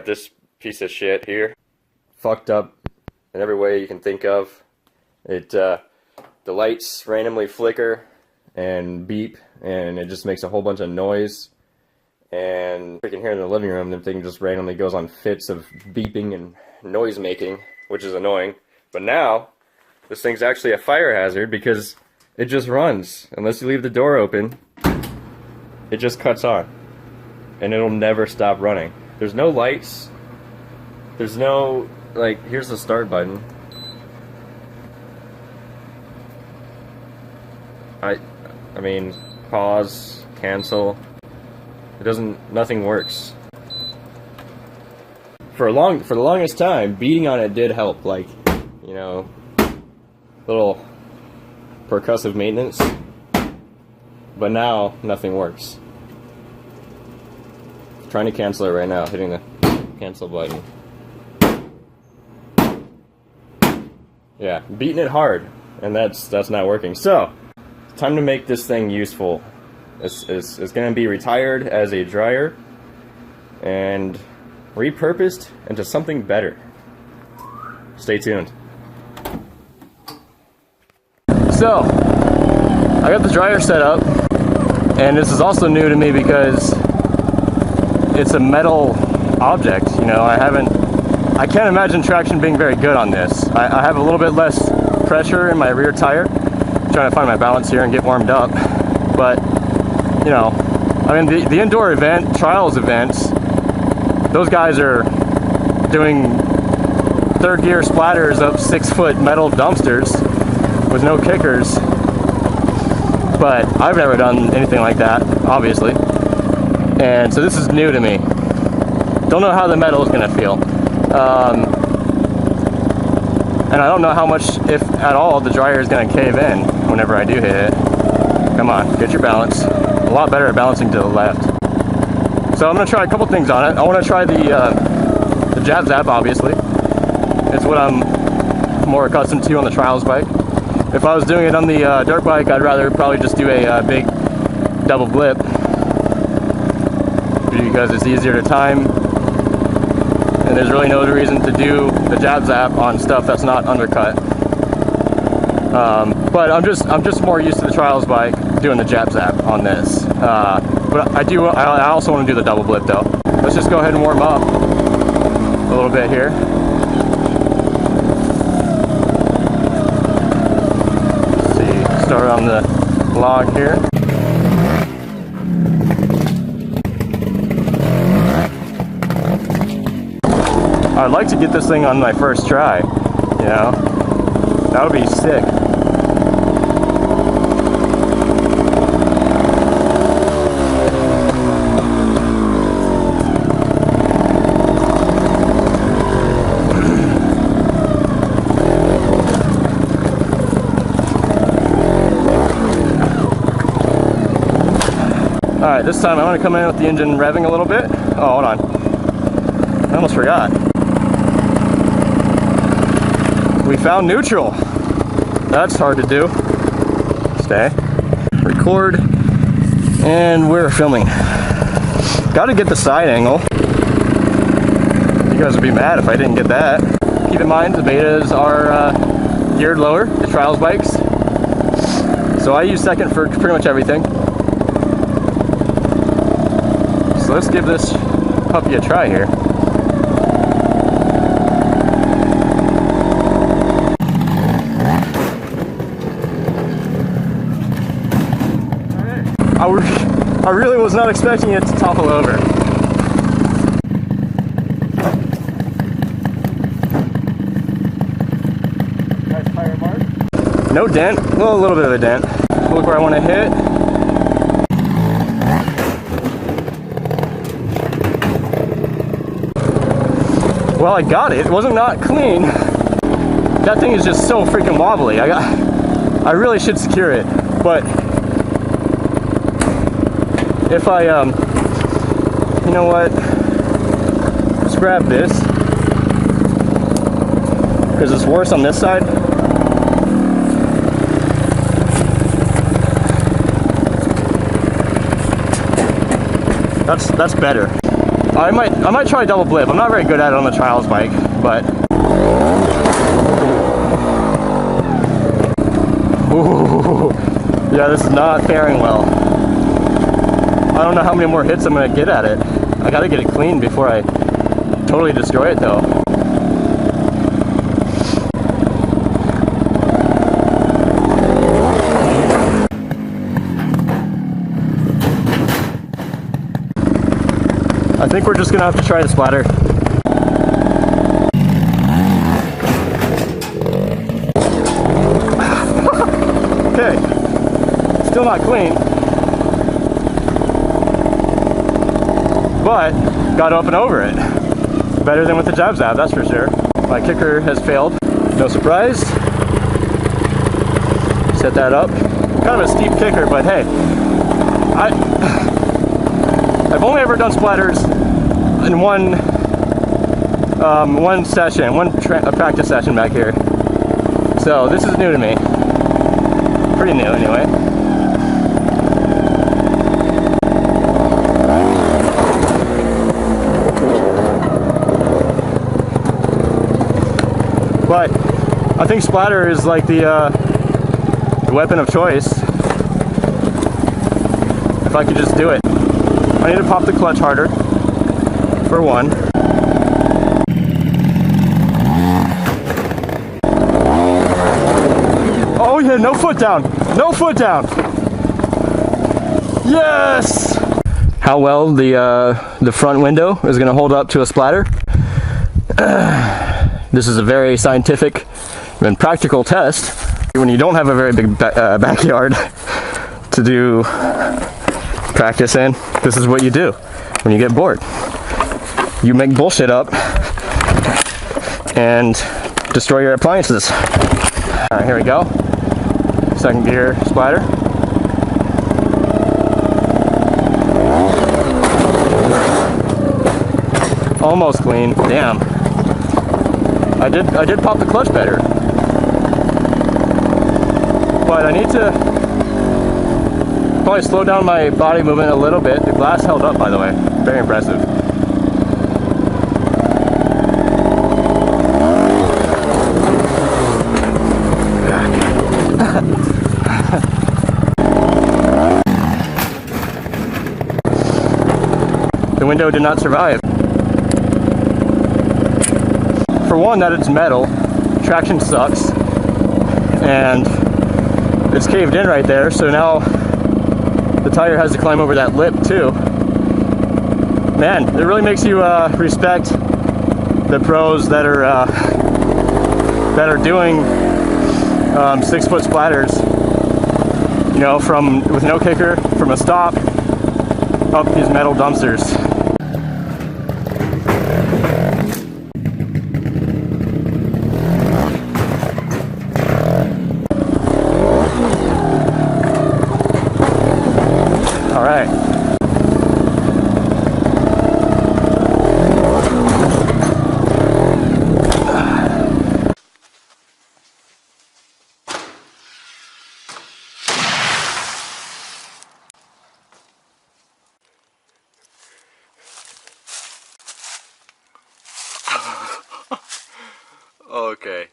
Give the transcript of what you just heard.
got this piece of shit here, fucked up in every way you can think of. The lights randomly flicker and beep, and it just makes a whole bunch of noise. And freaking here in the living room, the thing just randomly goes on fits of beeping and noise making, which is annoying. But now, this thing's actually a fire hazard because it just runs. Unless you leave the door open, it just cuts on. And it'll never stop running. There's no lights. There's no, like, here's the start button. I mean, pause, cancel. It doesn't, nothing works. For the longest time, beating on it did help, like, you know, little percussive maintenance. But now, nothing works. Trying to cancel it right now, hitting the cancel button. Yeah, beating it hard, and that's not working. So, it's time to make this thing useful. It's going to be retired as a dryer and repurposed into something better. Stay tuned. So, I got the dryer set up, and this is also new to me because it's a metal object. You know, I can't imagine traction being very good on this. I have a little bit less pressure in my rear tire. I'm trying to find my balance here and get warmed up. But, you know, I mean, the indoor event, trials events, those guys are doing third gear splatters up 6-foot metal dumpsters with no kickers. But I've never done anything like that, obviously. And so this is new to me. Don't know how the metal is going to feel. And I don't know how much, if at all, the dryer is going to cave in whenever I do hit it. Come on, get your balance. A lot better at balancing to the left. So I'm going to try a couple things on it. I want to try the jab zap, obviously. It's what I'm more accustomed to on the trials bike. If I was doing it on the dirt bike, I'd rather probably just do a big double blip, because it's easier to time, and there's really no reason to do the jab zap on stuff that's not undercut. But I'm just more used to the trials bike doing the jab zap on this. But I also want to do the double blip though. Let's just go ahead and warm up a little bit here. Let's see, start on the log here. I'd like to get this thing on my first try, you know? That would be sick. Alright, this time I'm going to come in with the engine revving a little bit. Oh, hold on. I almost forgot. We found neutral. That's hard to do. Stay. Record. And we're filming. Gotta get the side angle. You guys would be mad if I didn't get that. Keep in mind the betas are geared lower, the trials bikes. So I use second for pretty much everything. So let's give this puppy a try here. I really was not expecting it to topple over. Nice tire mark. No dent. Well, a little bit of a dent. Look where I want to hit. Well, I got it. It wasn't not clean. That thing is just so freaking wobbly. I really should secure it, but if I, you know what, let's grab this, because it's worse on this side. That's better. I might try double blip. I'm not very good at it on the trials bike, but ooh, yeah, this is not faring well. I don't know how many more hits I'm gonna get at it. I gotta get it clean before I totally destroy it though. I think we're just gonna have to try the splatter. Okay, still not clean, but got up and over it. Better than with the jab zab, that's for sure. My kicker has failed, no surprise. Set that up. Kind of a steep kicker, but hey, I've only ever done splatters in one session, a practice session back here. So this is new to me. Pretty new anyway. But I think splatter is like the weapon of choice. If I could just do it. I need to pop the clutch harder, for one. Oh yeah, no foot down, no foot down. Yes! How well the front window is gonna hold up to a splatter. This is a very scientific and practical test. When you don't have a very big backyard to do practice in, this is what you do when you get bored. You make bullshit up and destroy your appliances. Alright, here we go. Second gear splatter. Almost clean. Damn. I did pop the clutch better. But I need to probably slow down my body movement a little bit. The glass held up, by the way. Very impressive. The window did not survive. For one, that it's metal, traction sucks, and it's caved in right there, so now the tire has to climb over that lip too. Man, it really makes you respect the pros that are doing 6-foot splatters. You know, with no kicker, from a stop up these metal dumpsters. All right. Okay.